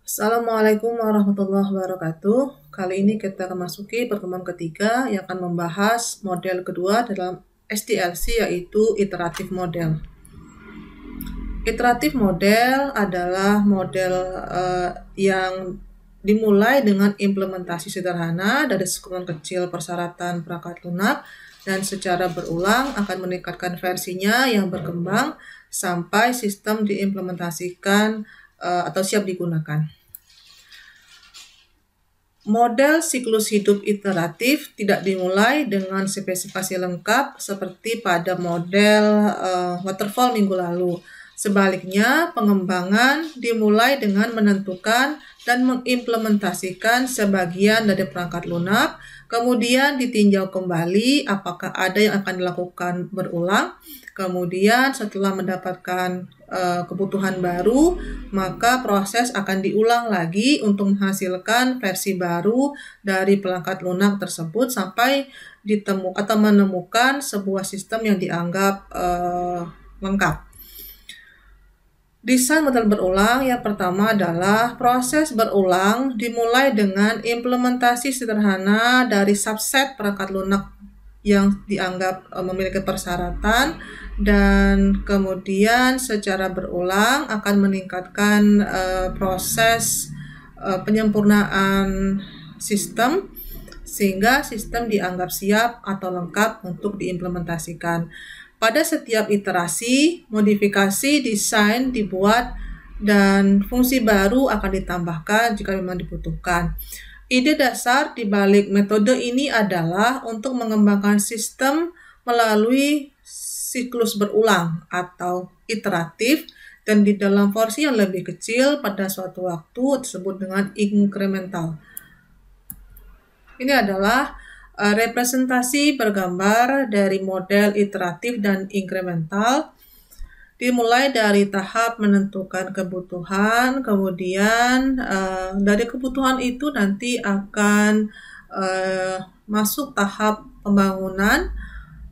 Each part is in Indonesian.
Assalamualaikum warahmatullahi wabarakatuh. Kali ini kita akan masuki pertemuan ketiga yang akan membahas model kedua dalam SDLC, yaitu iteratif model. Iteratif model adalah model yang dimulai dengan implementasi sederhana dari sekumpulan kecil persyaratan perangkat lunak dan secara berulang akan meningkatkan versinya yang berkembang sampai sistem diimplementasikan atau siap digunakan. Model siklus hidup iteratif tidak dimulai dengan spesifikasi lengkap seperti pada model waterfall minggu lalu. Sebaliknya, pengembangan dimulai dengan menentukan dan mengimplementasikan sebagian dari perangkat lunak, kemudian ditinjau kembali apakah ada yang akan dilakukan berulang. Kemudian setelah mendapatkan kebutuhan baru, maka proses akan diulang lagi untuk menghasilkan versi baru dari perangkat lunak tersebut sampai menemukan sebuah sistem yang dianggap lengkap. Desain model berulang yang pertama adalah proses berulang dimulai dengan implementasi sederhana dari subset perangkat lunak yang dianggap memiliki persyaratan, dan kemudian secara berulang akan meningkatkan proses penyempurnaan sistem sehingga sistem dianggap siap atau lengkap untuk diimplementasikan. Pada setiap iterasi, modifikasi desain dibuat dan fungsi baru akan ditambahkan jika memang dibutuhkan. Ide dasar di balik metode ini adalah untuk mengembangkan sistem melalui siklus berulang atau iteratif, dan di dalam porsi yang lebih kecil pada suatu waktu disebut dengan incremental. Ini adalah representasi bergambar dari model iteratif dan incremental. Dimulai dari tahap menentukan kebutuhan, kemudian dari kebutuhan itu nanti akan masuk tahap pembangunan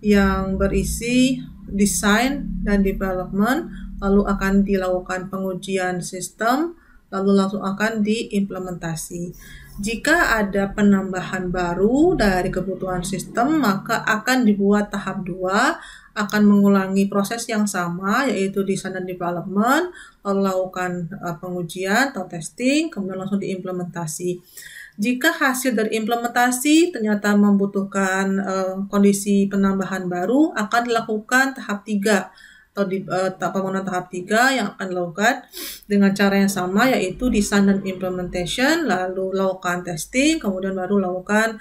yang berisi desain dan development, lalu akan dilakukan pengujian sistem, lalu langsung akan diimplementasi. Jika ada penambahan baru dari kebutuhan sistem, maka akan dibuat tahap 2, akan mengulangi proses yang sama, yaitu desain dan development, lalu lakukan pengujian atau testing, kemudian langsung diimplementasi. Jika hasil dari implementasi ternyata membutuhkan kondisi penambahan baru, akan dilakukan tahap 3 atau pembangunan tahap 3 yang akan dilakukan dengan cara yang sama, yaitu design dan implementation, lalu lakukan testing, kemudian baru lakukan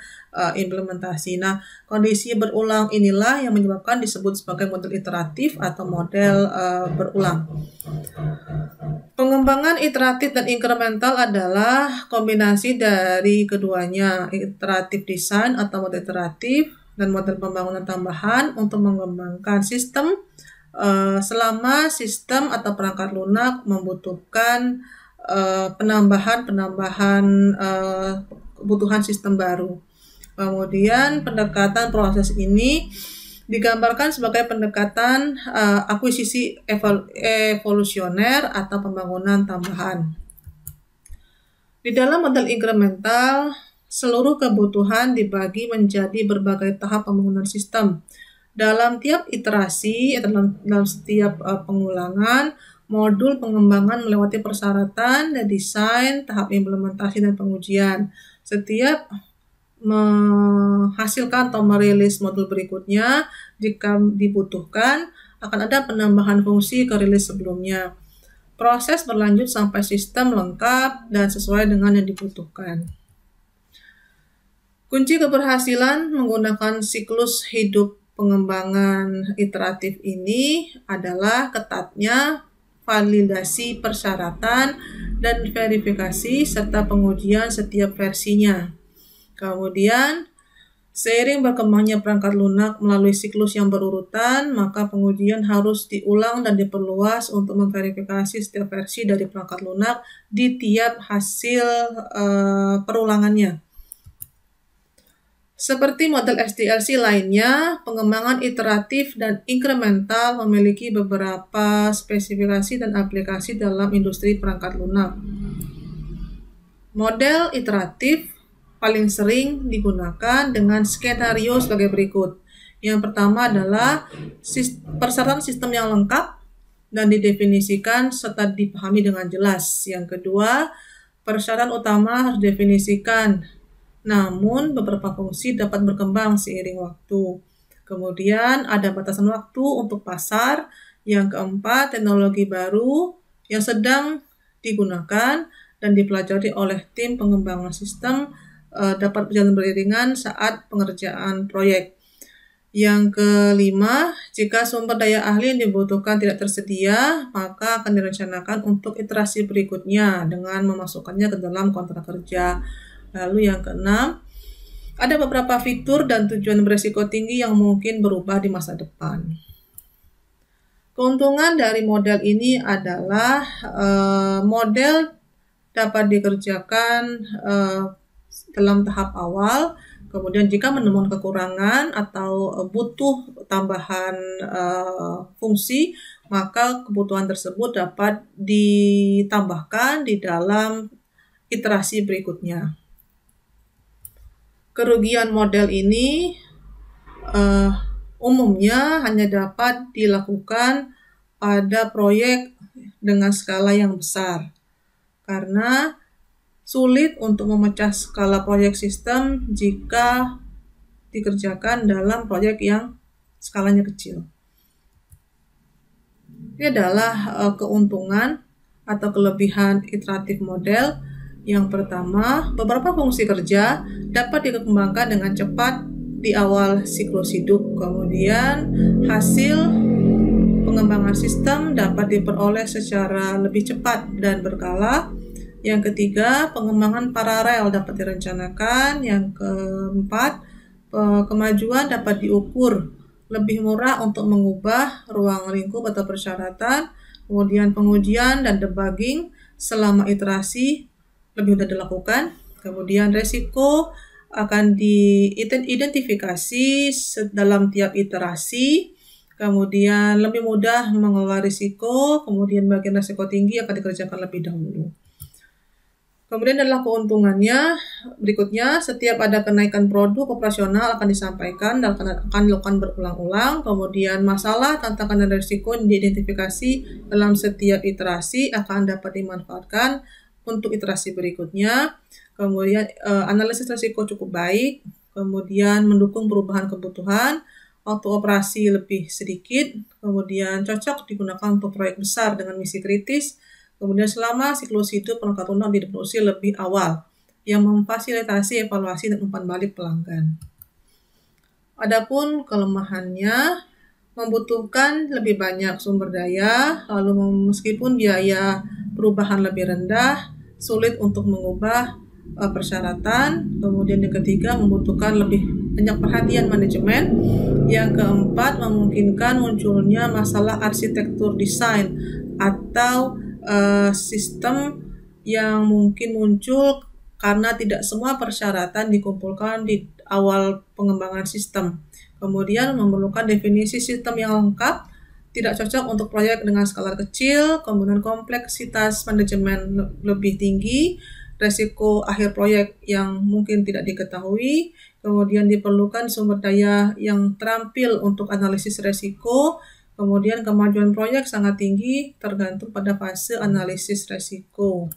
implementasi. Nah, kondisi berulang inilah yang menyebabkan disebut sebagai model iteratif atau model berulang. Pengembangan iteratif dan incremental adalah kombinasi dari keduanya, iteratif design atau model iteratif dan model pembangunan tambahan untuk mengembangkan sistem selama sistem atau perangkat lunak membutuhkan penambahan kebutuhan sistem baru. Kemudian pendekatan proses ini digambarkan sebagai pendekatan akuisisi evolusioner atau pembangunan tambahan. Di dalam model incremental, seluruh kebutuhan dibagi menjadi berbagai tahap pembangunan sistem. Dalam tiap iterasi, dalam setiap pengulangan, modul pengembangan melewati persyaratan dan desain, tahap implementasi dan pengujian. Setiap menghasilkan atau merilis modul berikutnya, jika dibutuhkan, akan ada penambahan fungsi ke rilis sebelumnya. Proses berlanjut sampai sistem lengkap dan sesuai dengan yang dibutuhkan. Kunci keberhasilan menggunakan siklus hidup pengembangan iteratif ini adalah ketatnya validasi persyaratan dan verifikasi serta pengujian setiap versinya. Kemudian, seiring berkembangnya perangkat lunak melalui siklus yang berurutan, maka pengujian harus diulang dan diperluas untuk memverifikasi setiap versi dari perangkat lunak di tiap hasil perulangannya. Seperti model SDLC lainnya, pengembangan iteratif dan incremental memiliki beberapa spesifikasi dan aplikasi dalam industri perangkat lunak. Model iteratif paling sering digunakan dengan skenario sebagai berikut. Yang pertama adalah persyaratan sistem yang lengkap dan didefinisikan serta dipahami dengan jelas. Yang kedua, persyaratan utama harus didefinisikan, namun beberapa fungsi dapat berkembang seiring waktu. Kemudian ada batasan waktu untuk pasar. Yang keempat, teknologi baru yang sedang digunakan dan dipelajari oleh tim pengembangan sistem dapat berjalan beriringan saat pengerjaan proyek. Yang kelima, jika sumber daya ahli yang dibutuhkan tidak tersedia, maka akan direncanakan untuk iterasi berikutnya dengan memasukkannya ke dalam kontrak kerja. Lalu yang keenam, ada beberapa fitur dan tujuan beresiko tinggi yang mungkin berubah di masa depan. Keuntungan dari model ini adalah model dapat dikerjakan dalam tahap awal. Kemudian jika menemukan kekurangan atau butuh tambahan fungsi, maka kebutuhan tersebut dapat ditambahkan di dalam iterasi berikutnya. Kerugian model ini umumnya hanya dapat dilakukan pada proyek dengan skala yang besar, karena sulit untuk memecah skala proyek sistem jika dikerjakan dalam proyek yang skalanya kecil. Ini adalah keuntungan atau kelebihan iteratif model. Yang pertama, beberapa fungsi kerja dapat dikembangkan dengan cepat di awal siklus hidup. Kemudian, hasil pengembangan sistem dapat diperoleh secara lebih cepat dan berkala. Yang ketiga, pengembangan paralel dapat direncanakan. Yang keempat, kemajuan dapat diukur, lebih murah untuk mengubah ruang lingkup atau persyaratan. Kemudian pengujian dan debugging selama iterasi lebih mudah dilakukan. Kemudian resiko akan diidentifikasi dalam tiap iterasi. Kemudian lebih mudah mengelola risiko. Kemudian bagian risiko tinggi akan dikerjakan lebih dahulu. Kemudian adalah keuntungannya berikutnya, setiap ada kenaikan produk operasional akan disampaikan dan akan dilakukan berulang-ulang. Kemudian masalah, tantangan, dan risiko yang diidentifikasi dalam setiap iterasi akan dapat dimanfaatkan untuk iterasi berikutnya. Kemudian analisis risiko cukup baik, kemudian mendukung perubahan kebutuhan, waktu operasi lebih sedikit, kemudian cocok digunakan untuk proyek besar dengan misi kritis. Kemudian selama siklus hidup perangkat lunak diproduksi lebih awal, yang memfasilitasi evaluasi dan umpan balik pelanggan. Adapun kelemahannya, membutuhkan lebih banyak sumber daya, lalu meskipun biaya perubahan lebih rendah, sulit untuk mengubah persyaratan. Kemudian yang ketiga, membutuhkan lebih banyak perhatian manajemen. Yang keempat, memungkinkan munculnya masalah arsitektur desain atau sistem yang mungkin muncul karena tidak semua persyaratan dikumpulkan di awal pengembangan sistem. Kemudian memerlukan definisi sistem yang lengkap, tidak cocok untuk proyek dengan skala kecil, kemudian kompleksitas manajemen lebih tinggi, resiko akhir proyek yang mungkin tidak diketahui, kemudian diperlukan sumber daya yang terampil untuk analisis resiko. Kemudian kemajuan proyek sangat tinggi tergantung pada fase analisis resiko.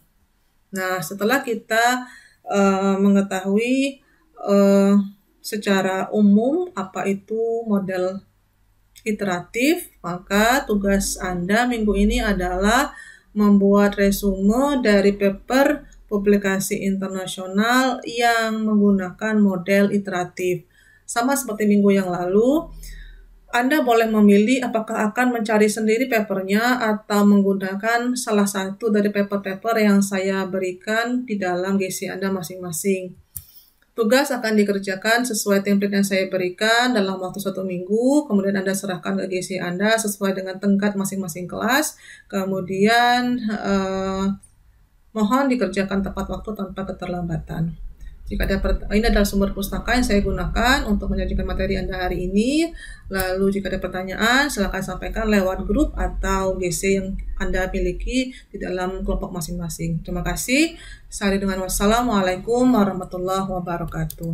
Nah, setelah kita mengetahui secara umum apa itu model iteratif, maka tugas Anda minggu ini adalah membuat resume dari paper publikasi internasional yang menggunakan model iteratif. Sama seperti minggu yang lalu, Anda boleh memilih apakah akan mencari sendiri papernya atau menggunakan salah satu dari paper-paper yang saya berikan di dalam GC Anda masing-masing. Tugas akan dikerjakan sesuai template yang saya berikan dalam waktu 1 minggu, kemudian Anda serahkan ke GC Anda sesuai dengan tingkat masing-masing kelas, kemudian mohon dikerjakan tepat waktu tanpa keterlambatan. Jika ada ini adalah sumber pustaka yang saya gunakan untuk menyajikan materi Anda hari ini. Lalu jika ada pertanyaan, silakan sampaikan lewat grup atau GC yang Anda miliki di dalam kelompok masing-masing. Terima kasih. Saya dengan wassalamualaikum warahmatullahi wabarakatuh.